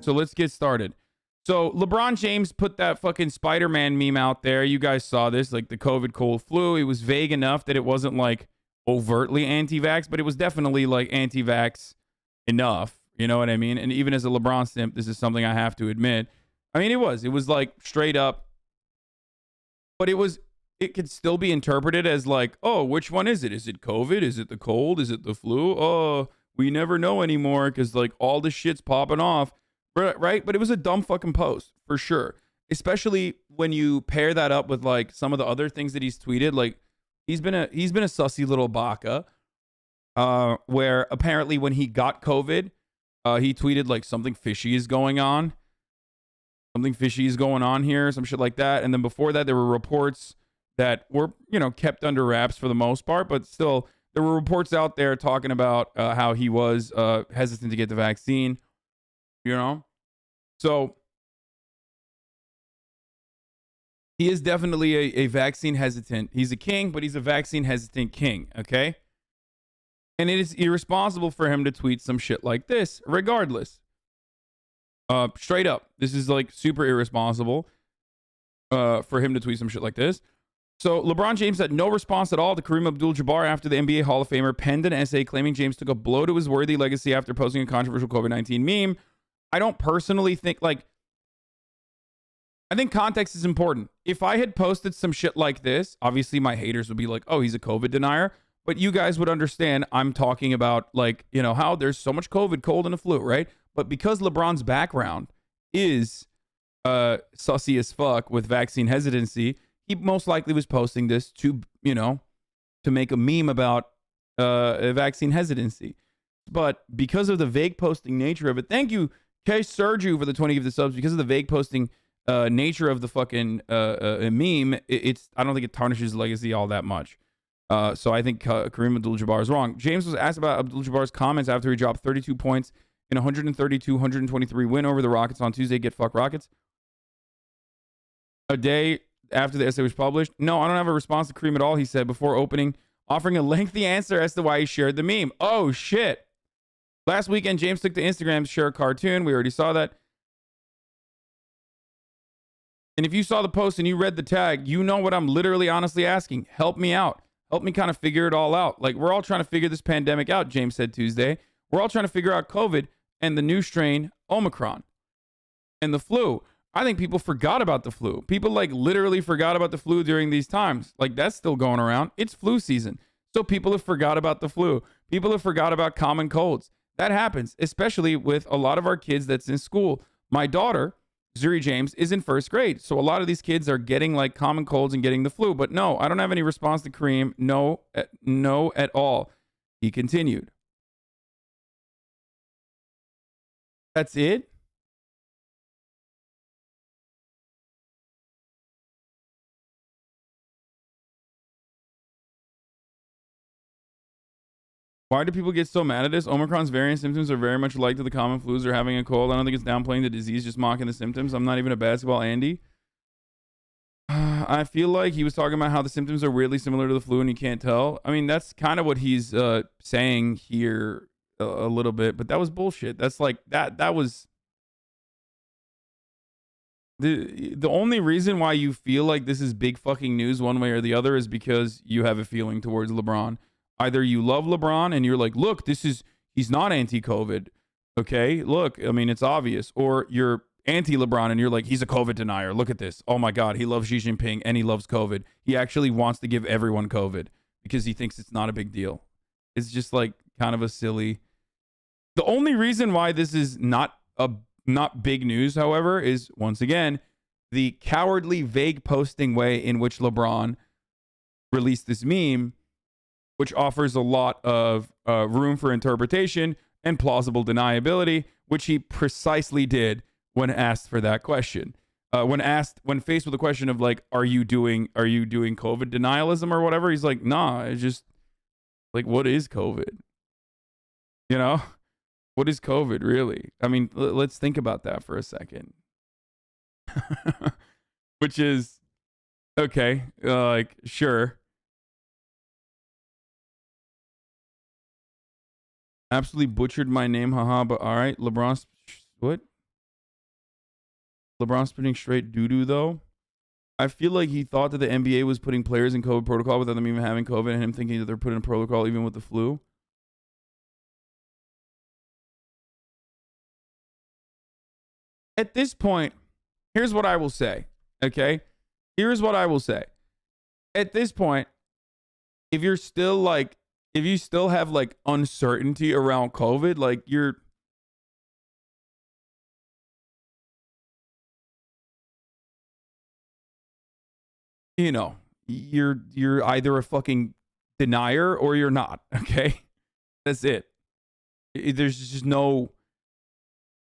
So let's get started. So LeBron James put that fucking Spider-Man meme out there. You guys saw this, like the COVID cold flu. It was vague enough that it wasn't like overtly anti-vax, but it was definitely like anti-vax enough. You know what I mean? And even as a LeBron simp, this is something I have to admit. I mean, it was like straight up, but it could still be interpreted as like, oh, which one is it? Is it COVID? Is it the cold? Is it the flu? Oh, we never know anymore because like all this shit's popping off. Right? But it was a dumb fucking post for sure. Especially when you pair that up with like some of the other things that he's tweeted. Like he's been a sussy little baka. Where apparently when he got COVID, he tweeted like something fishy is going on. Something fishy is going on here, some shit like that. And then before that, there were reports that were, kept under wraps for the most part, but still there were reports out there talking about how he was hesitant to get the vaccine. So he is definitely a vaccine hesitant. He's a king, but he's a vaccine hesitant king, okay? And it is irresponsible for him to tweet some shit like this, regardless. Straight up. This is like super irresponsible for him to tweet some shit like this. So LeBron James had no response at all to Kareem Abdul-Jabbar after the NBA Hall of Famer penned an essay claiming James took a blow to his worthy legacy after posting a controversial COVID-19 meme. I don't personally think, I think context is important. If I had posted some shit like this, obviously my haters would be like, oh, he's a COVID denier. But you guys would understand I'm talking about, how there's so much COVID, cold, and the flu, right? But because LeBron's background is sussy as fuck with vaccine hesitancy, he most likely was posting this to make a meme about vaccine hesitancy. But because of the vague posting nature of it, thank you, K Sergio, for the 20 gift subs. Because of the vague posting nature of the fucking meme, I don't think it tarnishes legacy all that much. So I think Kareem Abdul-Jabbar is wrong. James was asked about Abdul-Jabbar's comments after he dropped 32 points in 132-123 win over the Rockets on Tuesday. Get fuck Rockets. A day after the essay was published. No, I don't have a response to Kareem at all, he said before offering a lengthy answer as to why he shared the meme. Oh, shit. Last weekend, James took to Instagram to share a cartoon. We already saw that. And if you saw the post and you read the tag, you know what I'm literally honestly asking. Help me out. Help me kind of figure it all out. Like, we're all trying to figure this pandemic out, James said Tuesday. We're all trying to figure out COVID and the new strain, Omicron, and the flu. I think people forgot about the flu. People literally forgot about the flu during these times. Like, that's still going around. It's flu season. So people have forgot about the flu. People have forgot about common colds. That happens, especially with a lot of our kids that's in school. My daughter, Zuri James, is in first grade. So a lot of these kids are getting common colds and getting the flu. But no, I don't have any response to Kareem. No at all. He continued. That's it? Why do people get so mad at this? Omicron's variant symptoms are very much like to the common flus or having a cold. I don't think it's downplaying the disease, just mocking the symptoms. I'm not even a basketball Andy. I feel like he was talking about how the symptoms are weirdly similar to the flu and you can't tell. I mean, that's kind of what he's saying here a little bit, but that was bullshit. That's that was the only reason why you feel like this is big fucking news one way or the other is because you have a feeling towards LeBron. Either you love LeBron and you're like, look, he's not anti-COVID. Okay, look, I mean, it's obvious. Or you're anti-LeBron and you're like, he's a COVID denier. Look at this. Oh my God, he loves Xi Jinping and he loves COVID. He actually wants to give everyone COVID because he thinks it's not a big deal. It's just kind of a silly. The only reason why this is not big news, however, is once again, the cowardly, vague posting way in which LeBron released this meme, which offers a lot of room for interpretation and plausible deniability, which he precisely did when asked for that question. When faced with the question of are you doing COVID denialism or whatever, he's like, nah, it's just what is COVID? What is COVID really? I mean, let's think about that for a second. Which is okay, sure. Absolutely butchered my name, haha, but all right. LeBron, what? LeBron spitting straight doo-doo, though. I feel like he thought that the NBA was putting players in COVID protocol without them even having COVID and him thinking that they're putting in protocol even with the flu. At this point, here's what I will say, okay? Here's what I will say. At this point, if you still have like uncertainty around COVID, like you're either a fucking denier or you're not, okay? That's it. There's just no,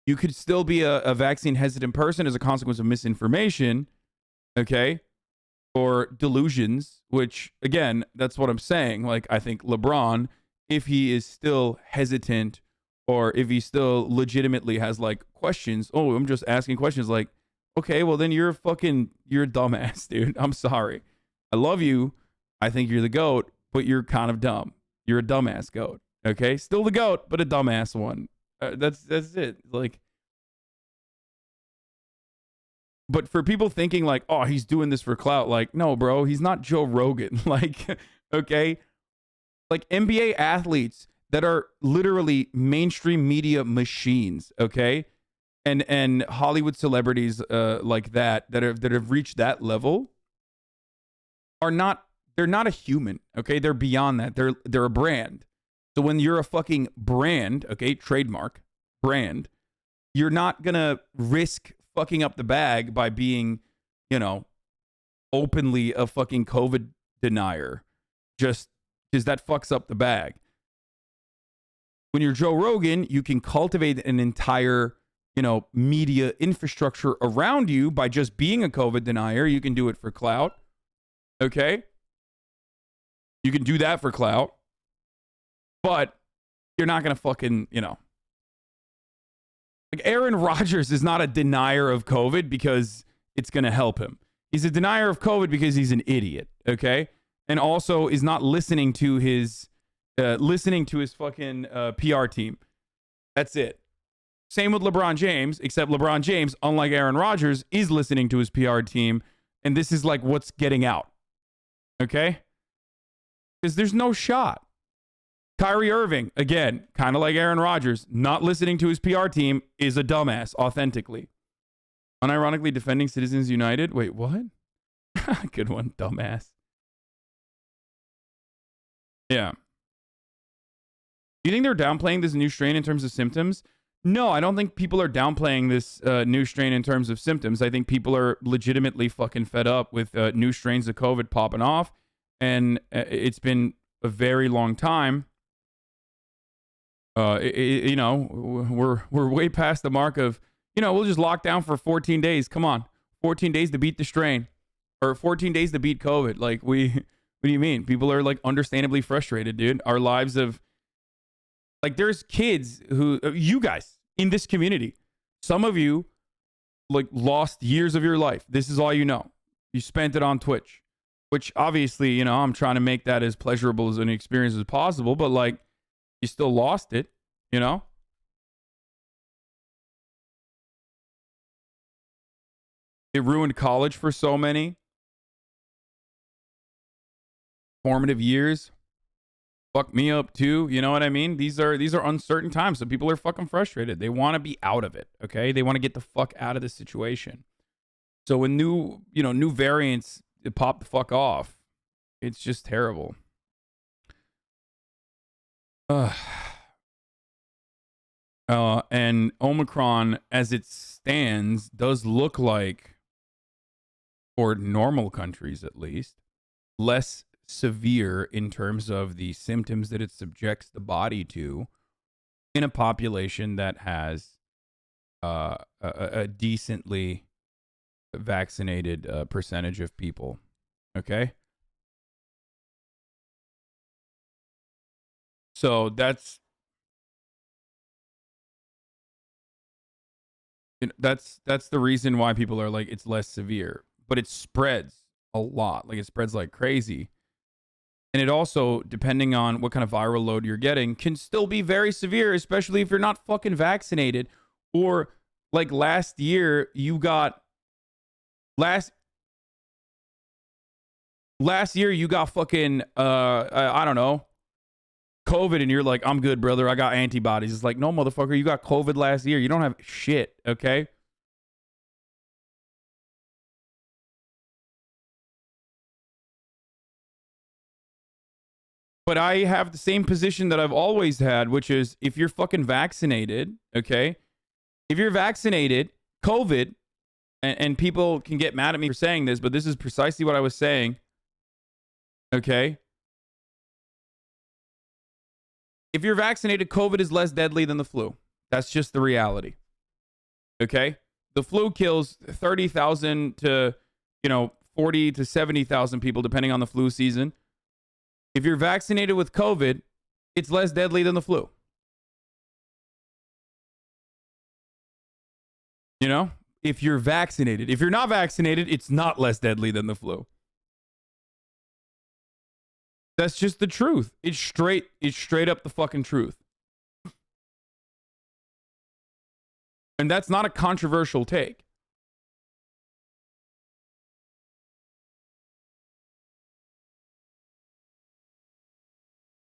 you could still be a vaccine hesitant person as a consequence of misinformation, okay? Or delusions, which again, that's what I'm saying. Like, I think LeBron, if he is still hesitant or if he still legitimately has like questions, oh, I'm just asking questions, like, okay, well then you're a dumbass, dude. I'm sorry. I love you. I think you're the GOAT, but you're kind of dumb. You're a dumbass GOAT. Okay? Still the GOAT, but a dumbass one. That's it. Like, but for people thinking like, oh, he's doing this for clout, like, no, bro, he's not Joe Rogan. Like, okay? Like NBA athletes that are literally mainstream media machines, okay? And Hollywood celebrities like that have reached that level they're not a human, okay? They're beyond that. They're a brand. So when you're a fucking brand, okay, trademark brand, you're not gonna risk fucking up the bag by being, openly a fucking COVID denier, just because that fucks up the bag. When you're Joe Rogan, you can cultivate an entire media infrastructure around you by just being a COVID denier. You can do it for clout. Okay? You can do that for clout. But you're not going to fucking, like Aaron Rodgers is not a denier of COVID because it's going to help him. He's a denier of COVID because he's an idiot. Okay? And also is not listening to his fucking PR team. That's it. Same with LeBron James, except LeBron James, unlike Aaron Rodgers, is listening to his PR team. And this is like what's getting out. Okay? Because there's no shot. Kyrie Irving, again, kind of like Aaron Rodgers, not listening to his PR team, is a dumbass, authentically. Unironically defending Citizens United. Wait, what? Good one, dumbass. Yeah. You think they're downplaying this new strain in terms of symptoms? No, I don't think people are downplaying this new strain in terms of symptoms. I think people are legitimately fucking fed up with new strains of COVID popping off. And it's been a very long time. We're way past the mark of, we'll just lock down for 14 days. Come on. 14 days to beat the strain. Or 14 days to beat COVID. Like, what do you mean? People are, like, understandably frustrated, dude. Our lives have... Like, there's kids who... You guys in this community, some of you, like, lost years of your life. This is all you know. You spent it on Twitch. Which, obviously, I'm trying to make that as pleasurable as an experience as possible. But, like, you still lost it, It ruined college for so many. Formative years. Fuck me up too. You know what I mean? These are uncertain times. So people are fucking frustrated. They want to be out of it. Okay. They want to get the fuck out of the situation. So when new variants pop the fuck off, it's just terrible. And Omicron, as it stands, does look like, for normal countries at least, less severe in terms of the symptoms that it subjects the body to in a population that has a decently vaccinated percentage of people. Okay? So that's the reason why people are like, it's less severe. But it spreads a lot. Like, it spreads like crazy. And it also, depending on what kind of viral load you're getting, can still be very severe, especially if you're not fucking vaccinated. Or, like last year, you got Last year you got fucking I don't know, COVID, and you're like, I'm good, brother. I got antibodies. It's like, no, motherfucker, you got COVID last year. You don't have shit, okay? But I have the same position that I've always had, which is if you're fucking vaccinated, okay? If you're vaccinated, COVID, and people can get mad at me for saying this, but this is precisely what I was saying, okay? If you're vaccinated, COVID is less deadly than the flu. That's just the reality, okay? The flu kills 30,000 to, 40 to 70,000 people, depending on the flu season. If you're vaccinated with COVID, it's less deadly than the flu. If you're vaccinated. If you're not vaccinated, it's not less deadly than the flu. That's just the truth. It's straight up the fucking truth. And that's not a controversial take.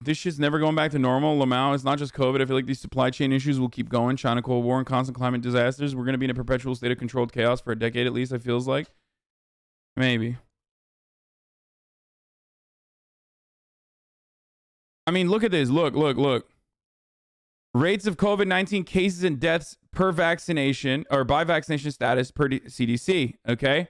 This shit's never going back to normal. Lamau, it's not just COVID. I feel like these supply chain issues will keep going. China, Cold War, and constant climate disasters. We're going to be in a perpetual state of controlled chaos for a decade at least, I feels like. Maybe. I mean, look at this. Look. Rates of COVID-19 cases and deaths per vaccination, or by vaccination status per CDC, okay?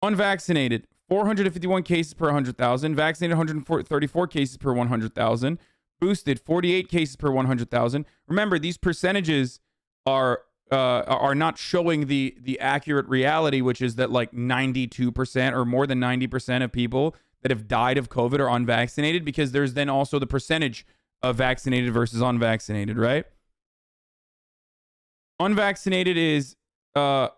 Unvaccinated, 451 cases per 100,000. Vaccinated, 134 cases per 100,000. Boosted, 48 cases per 100,000. Remember, these percentages are not showing the accurate reality, which is that like 92% or more than 90% of people that have died of COVID are unvaccinated, because there's then also the percentage of vaccinated versus unvaccinated, right? Unvaccinated is sorry,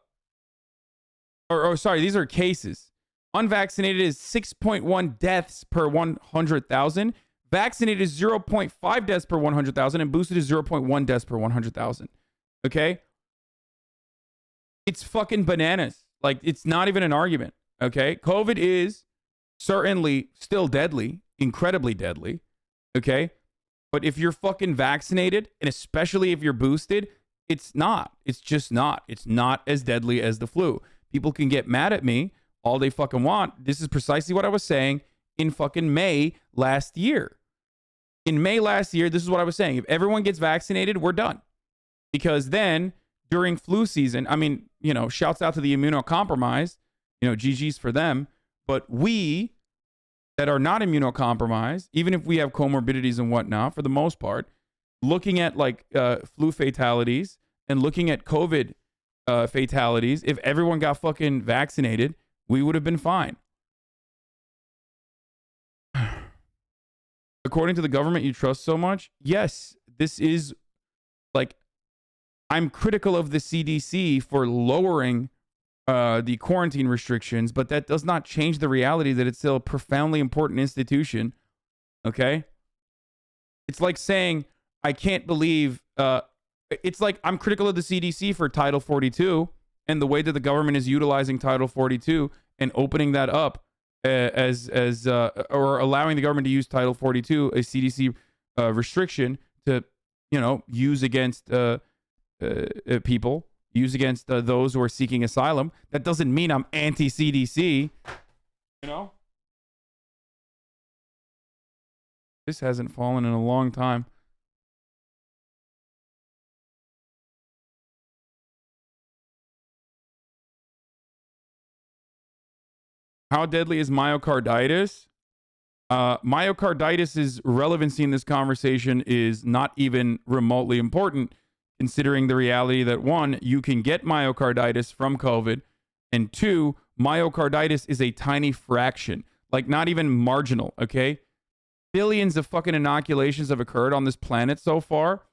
these are cases. Unvaccinated is 6.1 deaths per 100,000. Vaccinated is 0.5 deaths per 100,000, and boosted is 0.1 deaths per 100,000. Okay? It's fucking bananas. Like, it's not even an argument. Okay? COVID is certainly still deadly, incredibly deadly. Okay? But if you're fucking vaccinated, and especially if you're boosted, it's not. It's just not. It's not as deadly as the flu. People can get mad at me all they fucking want. This is precisely what I was saying in fucking May last year. In May last year, this is what I was saying. If everyone gets vaccinated, we're done. Because then, during flu season, I mean, shouts out to the immunocompromised, GG's for them. But we that are not immunocompromised, even if we have comorbidities and whatnot, for the most part, looking at like flu fatalities and looking at COVID fatalities, if everyone got fucking vaccinated, we would have been fine. According to the government you trust so much, yes, this is like, I'm critical of the CDC for lowering the quarantine restrictions, but that does not change the reality that it's still a profoundly important institution. Okay? It's like saying, I can't believe, it's like I'm critical of the CDC for Title 42 and the way that the government is utilizing Title 42 and opening that up or allowing the government to use Title 42, a CDC restriction to, use against people, use against those who are seeking asylum. That doesn't mean I'm anti-CDC, This hasn't fallen in a long time. How deadly is myocarditis? Myocarditis' relevancy in this conversation is not even remotely important, considering the reality that, one, you can get myocarditis from COVID, and two, myocarditis is a tiny fraction, like not even marginal, okay? Billions of fucking inoculations have occurred on this planet so far,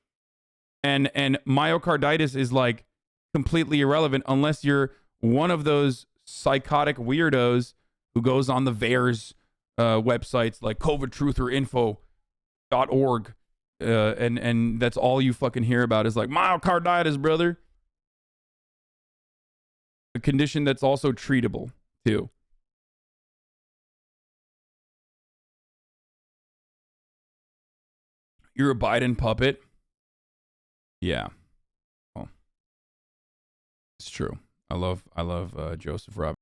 and myocarditis is like completely irrelevant unless you're one of those psychotic weirdos who goes on the VAERS websites like covidtrutherinfo.org, and that's all you fucking hear about is like myocarditis, brother. a condition that's also treatable too. You're a Biden puppet. Yeah. Well, it's true. I love Joseph Robinette.